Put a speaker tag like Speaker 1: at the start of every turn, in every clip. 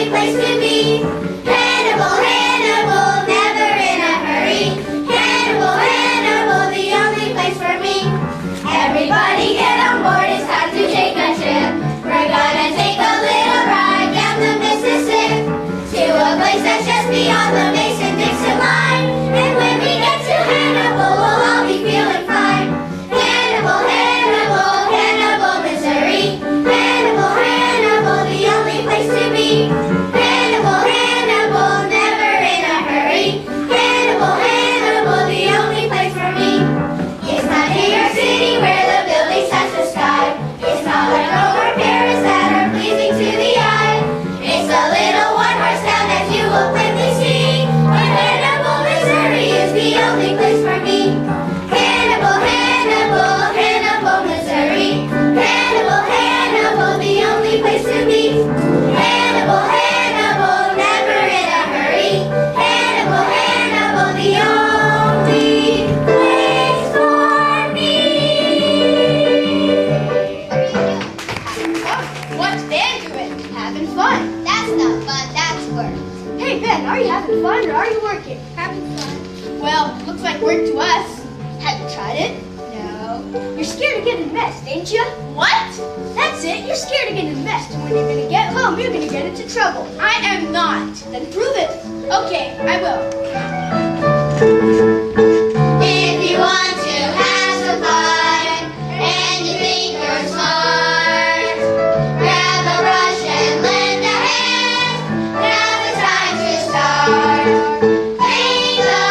Speaker 1: only place to be. Hannibal, Hannibal, never in a hurry. Hannibal, Hannibal, the only place for me. Everybody get on board, it's time to take a trip. We're gonna take a little ride down the Mississippi to a place that's just beyond the Mason-Dixon line. And when we get to Hannibal, we'll all be feeling fine. Hannibal, Hannibal, Hannibal, Missouri. Hannibal, Hannibal, the only place to be. Hannibal, Hannibal, never in a hurry. Hannibal, Hannibal, the only place for me. It's not New York City where the buildings touch the sky. It's not like Rome or Paris that are pleasing to the eye. It's a little one-horse town that you will quickly see. But Hannibal, Missouri is the only place for me. Hannibal, Hannibal, Hannibal, Missouri. Hannibal, Hannibal, the only place to be. Hannibal, Hannibal, never in a hurry. Hannibal, Hannibal, the only place for me.
Speaker 2: What's Dan doing?
Speaker 3: Having fun.
Speaker 1: That's not fun, that's work.
Speaker 3: Hey Ben, are you having fun or are you working?
Speaker 1: Having fun.
Speaker 2: Well, looks like work to us.
Speaker 3: Have you tried it?
Speaker 2: No.
Speaker 3: You're scared to get in mess, ain't you?
Speaker 2: What?
Speaker 3: That's it, you're scared to get in mess, and when you're gonna get home, you're gonna get into trouble.
Speaker 2: I am not.
Speaker 3: Then prove it.
Speaker 2: Okay, I will.
Speaker 1: If you want to have some fun and you think you're smart, grab a brush and lend a hand. Now's the time to start. Paint the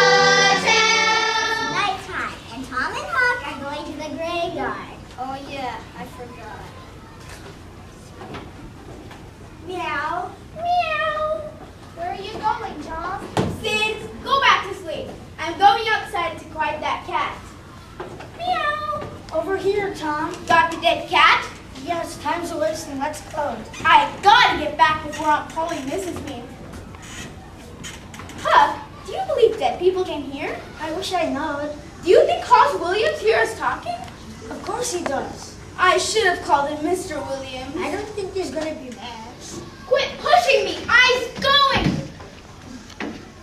Speaker 1: town. Nighttime, and Tom and Huck are going to the graveyard.
Speaker 3: Oh yeah, I forgot.
Speaker 1: Meow, meow. Where are you going, Tom?
Speaker 2: Sid, go back to sleep. I'm going outside to quiet that cat. Meow.
Speaker 3: Over here, Tom.
Speaker 2: Got the dead cat?
Speaker 3: Yes, time's a wasting, let's close.
Speaker 2: I gotta get back before Aunt Polly misses me. Huck, do you believe dead people can hear?
Speaker 3: I wish I knowed.
Speaker 2: Do you think Hoss Williams hears us talking?
Speaker 3: Of course he does.
Speaker 2: I should have called him Mr. Williams.
Speaker 3: I don't think he's gonna be mad.
Speaker 2: Quit pushing me! I's going!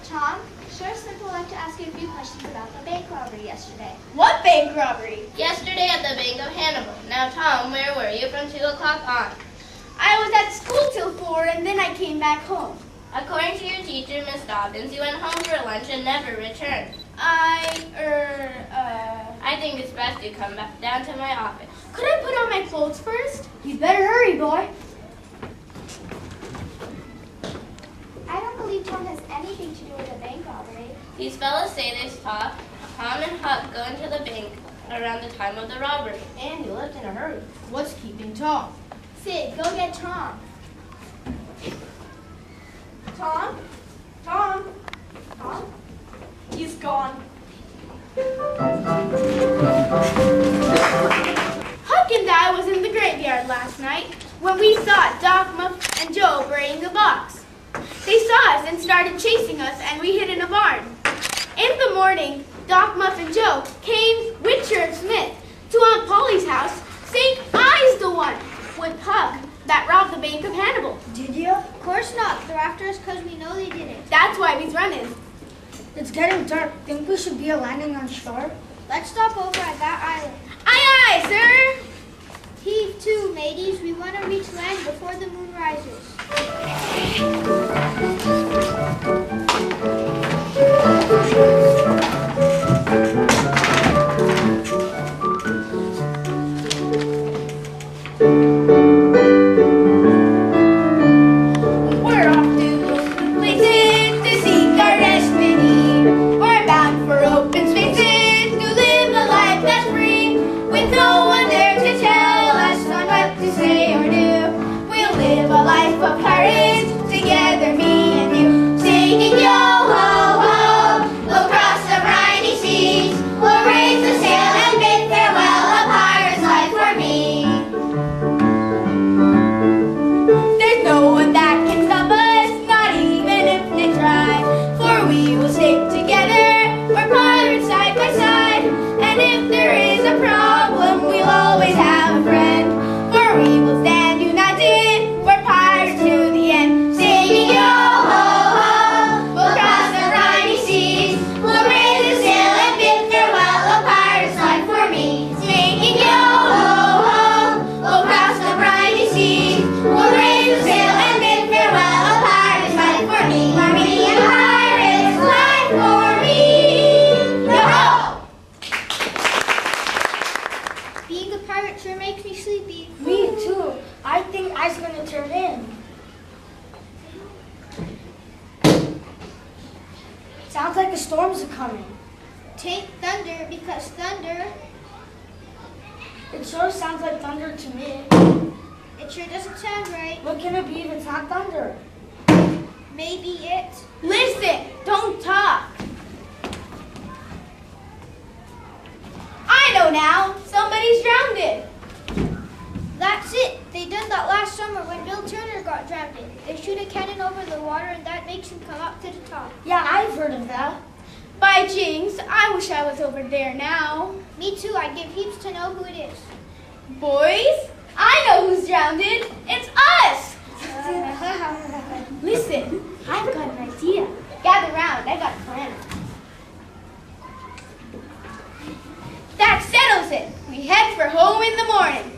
Speaker 1: Tom, sure Simple wanted to ask you a few questions about the bank robbery yesterday.
Speaker 2: What bank robbery?
Speaker 4: Yesterday at the Bank of Hannibal. Now, Tom, where were you from 2 o'clock on?
Speaker 2: I was at school till 4 and then I came back home.
Speaker 4: According to your teacher, Miss Dobbins, you went home for lunch and never returned. I think it's best you come back down to my office.
Speaker 2: Could I put on my clothes first?
Speaker 3: You better hurry, boy.
Speaker 1: I don't believe Tom has anything to do with the bank robbery.
Speaker 4: These fellows say they saw Tom and Huck go into the bank around the time of the robbery.
Speaker 3: And you left in a hurry. What's keeping Tom?
Speaker 2: Sid, go get Tom. Tom? Tom? Tom? He's gone. Huck and I was in the graveyard last night when we saw Doc, Muff, and Joe burying a box. They saw us and started chasing us, and we hid in a barn. In the morning, Doc, Muff, and Joe came with Sheriff Smith to Aunt Polly's house, saying I's the one with Huck that robbed the Bank of Hannibal.
Speaker 3: Did you?
Speaker 1: Of course not. They're after us because we know they did it.
Speaker 2: That's why we's running.
Speaker 3: It's getting dark. Think we should be landing on shore?
Speaker 1: Let's stop over at that island.
Speaker 2: Aye, aye, sir.
Speaker 1: Heave to, mateys. We want to reach land before the moon rises.
Speaker 2: We're off to places to seek our destiny. We're bound for open spaces to live a life that's free, with no one there to tell us on what to say or do. We'll live a life of courage together.
Speaker 5: Sounds like a storm's coming.
Speaker 3: Tain't thunder because thunder.
Speaker 5: It sure sounds like thunder to me.
Speaker 3: It sure doesn't sound right.
Speaker 5: What can it be if it's not thunder?
Speaker 3: Maybe it's...
Speaker 2: Listen, don't talk. I know now. Somebody's drowned.
Speaker 3: That's it. They did that last summer when Bill Turner got drowned. They shoot a cannon over the water and that makes him come up to the top.
Speaker 5: Yeah, I've heard of that.
Speaker 2: By jinx, I wish I was over there now.
Speaker 3: Me too. I'd give heaps to know who it is.
Speaker 2: Boys, I know who's drowned. It's us. Listen, I've got an idea. Gather round, I got a plan. That settles it. We head for home in the morning.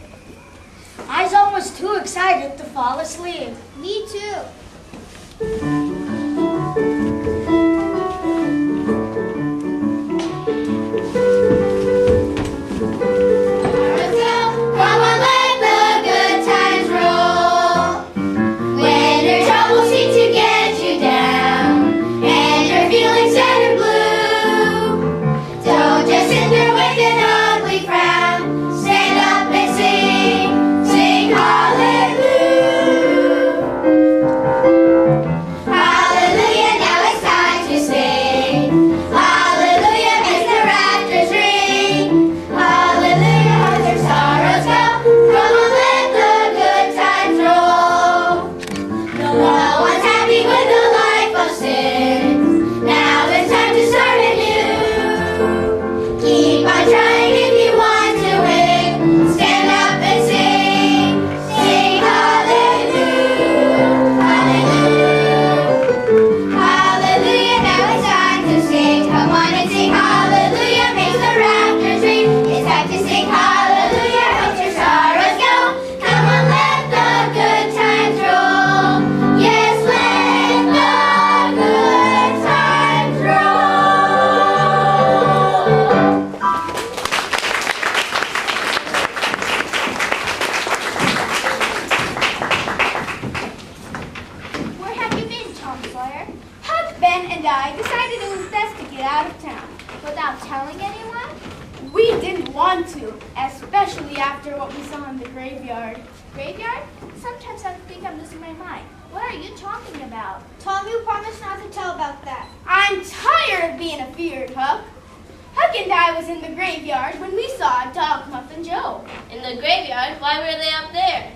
Speaker 5: I's almost too excited to fall asleep.
Speaker 3: Me too.
Speaker 1: Come on, let the good times roll. When your troubles seem to get you down, and you're feeling sad and blue, don't just sit there with an ugly frown. Stand up and sing, sing hallelujah. Hallelujah, now it's time to sing. Hallelujah, makes the rafters ring. Hallelujah, as our sorrows go. Come on, let the good times roll. No one's happy with a life of sin. Now it's time to start anew. Keep on trying if you want to win. Stand up and sing, sing hallelujah, hallelujah. Hallelujah, now it's time to sing. Come on and sing hallelujah, makes the rafters ring. It's time to sing hallelujah, helps your sorrows go. Come on, let the good times roll. Yes, let the good times roll.
Speaker 3: Where have you been, Tom Sawyer?
Speaker 2: Huck, Ben, and I decided it was best to get out of town.
Speaker 3: Without telling anyone?
Speaker 2: We didn't want to, especially after what we saw in the graveyard.
Speaker 3: Graveyard? Sometimes I think I'm losing my mind. What are you talking about? Tom, you promised not to tell about that.
Speaker 2: I'm tired of being afeared, Huck. Huck and I was in the graveyard when we saw Dog Muffin Joe.
Speaker 4: In the graveyard? Why were they up there?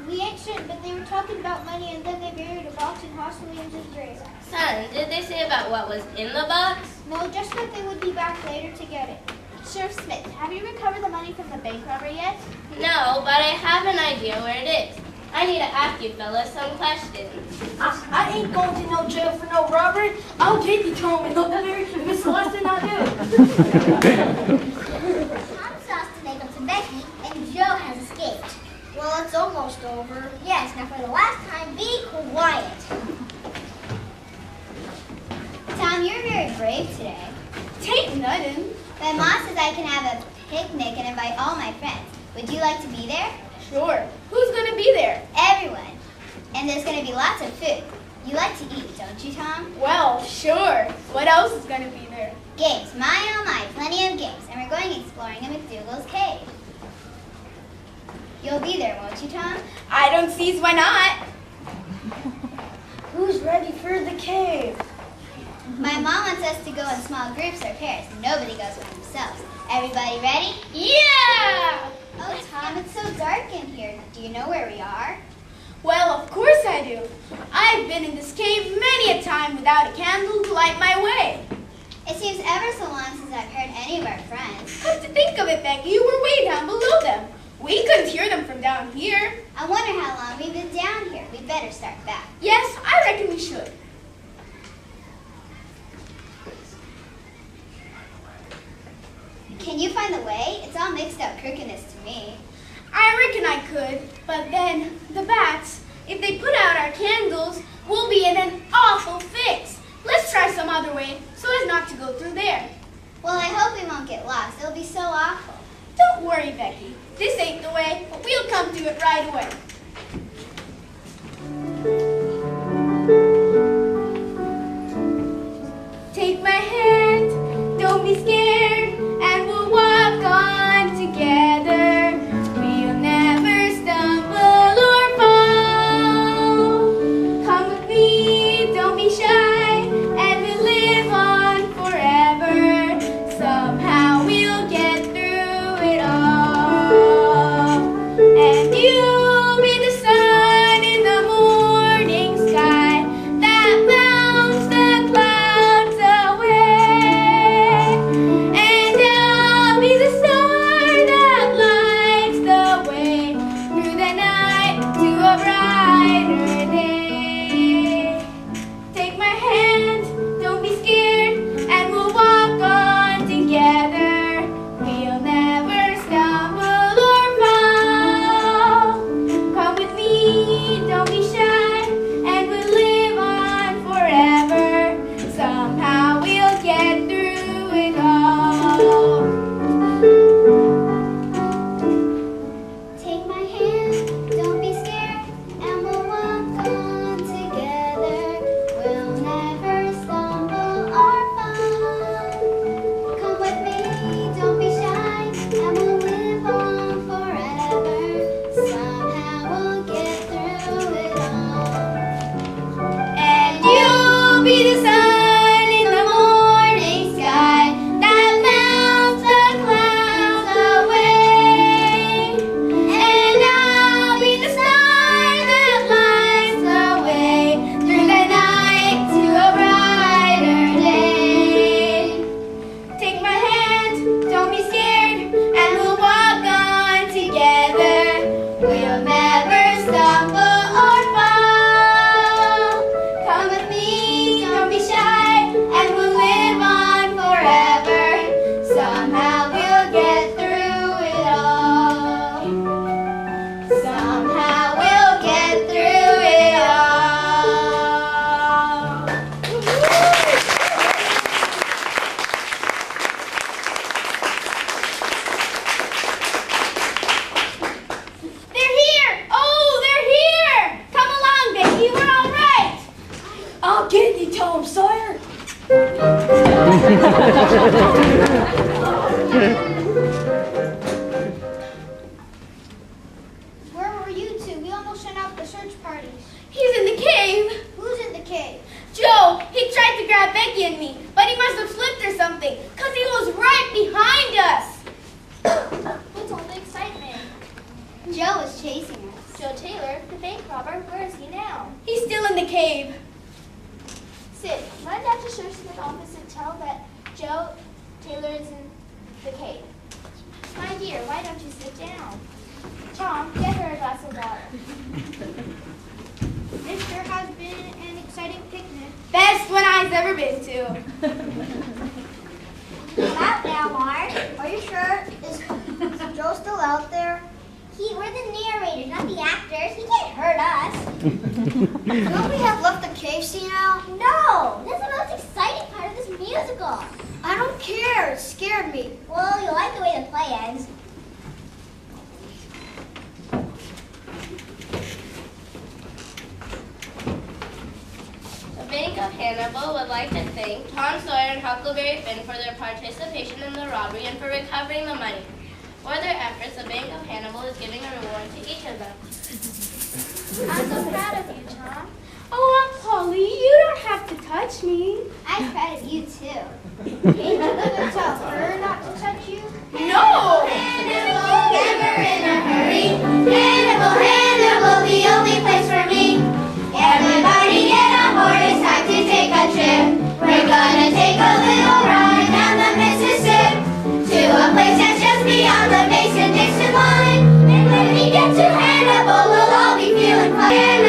Speaker 3: We ain't certain, but they were talking about money and then they buried a box in Hoss Williams' grave.
Speaker 4: Son, did they say about what was in the box?
Speaker 3: No, just that they would be back later to get it. Sheriff Smith, have you recovered the money from the bank robbery yet?
Speaker 4: No, but I have an idea where it is. I need to ask you fellas some questions.
Speaker 5: I ain't going to no jail for no robbery. I'll take you home and look very Miss Celeste I do.
Speaker 3: Tom's lost to make up to Becky, and Joe has escaped. Well, it's almost over. Yes, now for the last time, be quiet.
Speaker 1: Tom, you're very brave today.
Speaker 2: Tain't nothing.
Speaker 1: My mom says I can have a picnic and invite all my friends. Would you like to be there?
Speaker 2: Sure. Who's gonna be there?
Speaker 1: Everyone. And there's going to be lots of food. You like to eat, don't you, Tom?
Speaker 2: Well, sure. What else is gonna be there?
Speaker 1: Games. My, oh my, plenty of games. And we're going exploring in McDougal's cave. You'll be there, won't you, Tom?
Speaker 2: I don't see why not.
Speaker 5: Who's ready for the cave?
Speaker 1: My mom wants us to go in small groups or pairs. Nobody goes by themselves. Everybody ready?
Speaker 2: Yeah!
Speaker 1: Oh, Tom, it's so dark in here. Do you know where we are?
Speaker 2: Well, of course I do. I've been in this cave many a time without a candle to light my way.
Speaker 1: It seems ever so long since I've heard any of our friends.
Speaker 2: Come to think of it, Becky, you were way down below them. We couldn't hear them from down here.
Speaker 1: I wonder how long we've been down here. We'd better start back.
Speaker 2: Yes, I reckon we should.
Speaker 1: Can you find the way? It's all mixed up crookedness to me.
Speaker 2: I reckon I could, but then the bats, if they put out our candles, we'll be in an awful fix. Let's try some other way so as not to go through there.
Speaker 1: Well, I hope we won't get lost. It'll be so awful.
Speaker 2: Don't worry, Becky. This ain't the way, but we'll come to it right away. Take my
Speaker 3: Where were you two? We almost sent out the search parties.
Speaker 2: He's in the cave.
Speaker 3: Who's in the cave?
Speaker 2: Joe, he tried to grab Becky and me, but he must have slipped or something, because he was right behind us.
Speaker 3: What's all the excitement?
Speaker 1: Joe was chasing us.
Speaker 3: Joe Taylor, the bank robber, where is he now?
Speaker 2: He's still in the cave.
Speaker 3: Sid, run down to Sheriff's office and tell that Joe Taylor is in the cave. My dear, why don't you sit down? Tom, get her a glass of water.
Speaker 1: This sure has been an exciting picnic.
Speaker 2: Best one I've ever been to.
Speaker 3: Come out now, Mark. Are you sure? Is Joe still out there? We're the narrators, not the actors. He can't hurt us. Don't we have left the cave scene now? No! This is the most exciting part of this musical. I don't care. It scared me. Well, you like the way the play ends.
Speaker 4: The Bank of Hannibal would like to thank Tom Sawyer and Huckleberry Finn for their participation in the robbery and for recovering the money. For their efforts, the Bank of Hannibal is giving a reward to each of them.
Speaker 3: I'm so proud of you, Tom.
Speaker 2: Oh, Aunt Polly, you don't have to touch me.
Speaker 1: I'm proud of you too.
Speaker 3: Ain't you gonna tell her not to touch you?
Speaker 2: No!
Speaker 1: Hannibal, never in a hurry. Hannibal, Hannibal, the only place for me. Everybody get on board, it's time to take a trip. We're gonna take a little ride down the Mississippi to a place that's just beyond the Mason-Dixon line. And when we get to Hannibal, we'll all be feeling fine.